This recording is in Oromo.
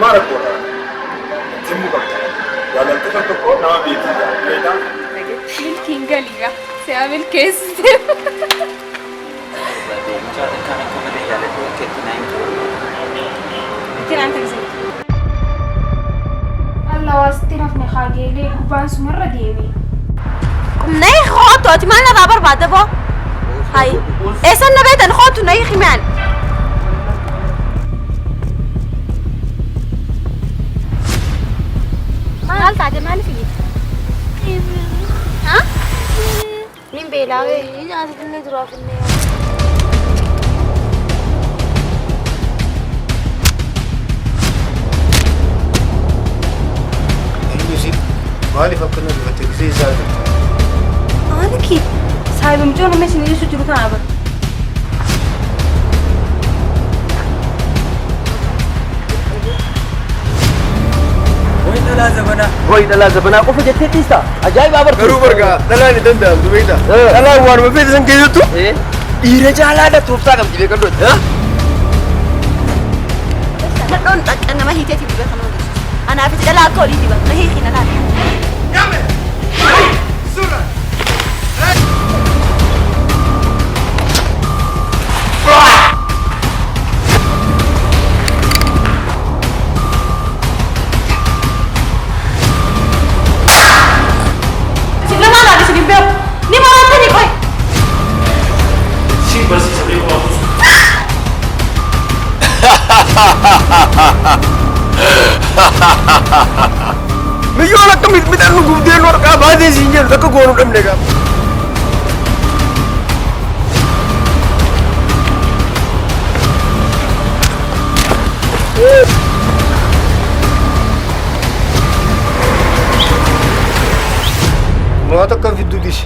mara kora. Timu bakka. Jaalalti tokko nama beekiidha. Beekaa. Milkiin galiidha. Si'a milkeessite. Mucaa kan akka malee jaalattu keetti naa hin turre. Tiraan taksii. Allah waasitti rafne haageelee gubbaan sumarra deeme. Nay khootooti maal narraa barbaadda boo? Hay. Eessan na beektan khootu nay himaan. Maal taate maal fiigite? Ha? Nin beelaa. Nyaata finnee duraa finnee. Maaliif akkana dubbate gisee isaa jiru? Aanaki saayibamchoo nama isin dhiyeessu jiru kana bara. Woi dhalaa zabanaa qofa jettee dhiista. Ajaa'iba abartu. Garuu bargaa dhalaan ni danda'amtu beektaa? Dhalaan waanuma feete san keessattu dhiira jaalaadha tooftaa qabdi beekadhooti. Nadhoon xaxxa nama hiiteeti dibata nama geessu. Anaaf itti dhalaa akka olii dibata. Na hiiki na laata. Miyyoon akka midhaan nu gubdeen warqaa baatee siin jedhu takka goonuu dhabne qaba. Moota akka fiddu dishi.